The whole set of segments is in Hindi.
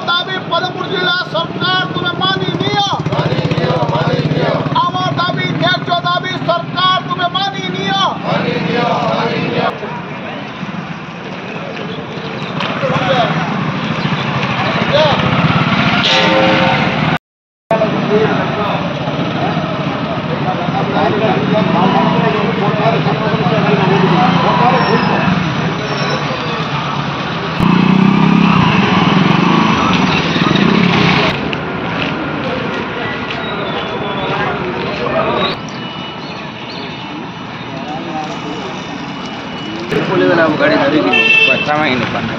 दाबी पदमपुर जिला सरकार तुम्हें मानी नियो आमार दाबी न्याय्य दाबी सरकार तुम्हें मानी नियो गाड़ी धरी थी पैसा में ही नहीं पाने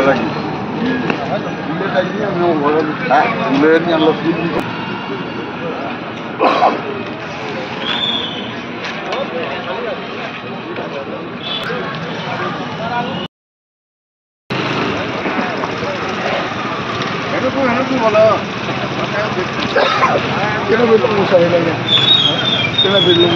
lagi. Bulan yang lebih itu bola. Kena belum usah lagi. Kena belum.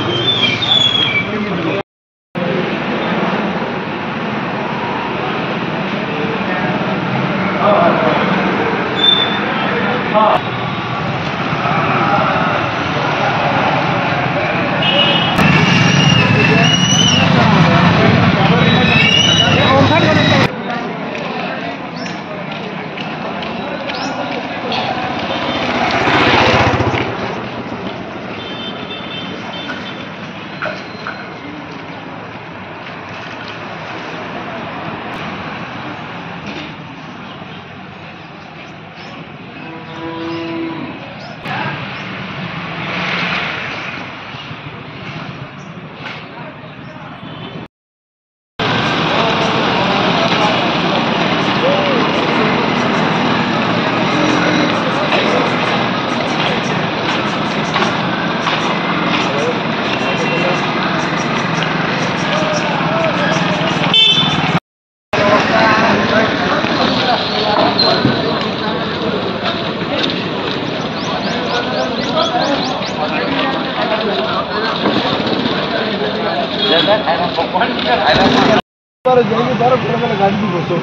गाड़ी भी बसो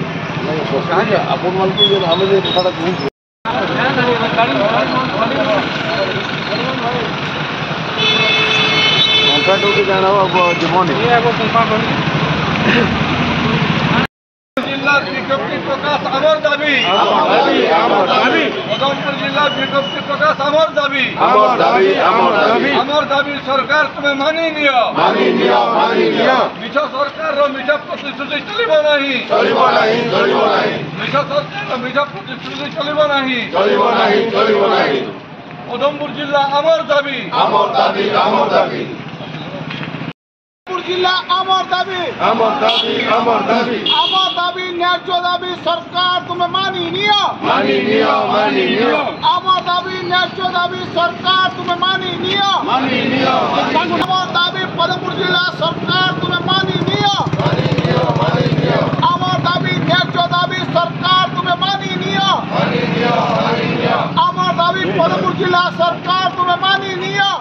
अपन माल के हमें थोड़ा कॉन्ट्रैक्ट जाना जीवन जिला विज्ञप्ति प्रकाश आमर दाबी पदमपुर जिला विज्ञप्ति प्रकाश आमर दाबी सरकार तुम्हें मानी नियो मिछ सरकार मिछ प्रतिश्रुति चलिब नहीं मिछ सरकार मिछ प्रतिश्रुति चलिब नहीं पदमपुर जिला आमर दाबी जिला आमर दाबी न्याय्य दाबी सरकार तुम्हें मानी नियो आमर दाबी न्याय्य दाबी सरकार तुम्हें मानी नियो आमर दाबी पदमपुर जिला सरकार तुम्हें मानी नियो आमर दाबी न्याय्य दाबी सरकार तुम्हें मानी नियो आमर दाबी पदमपुर जिला सरकार तुम्हें मानी नियो।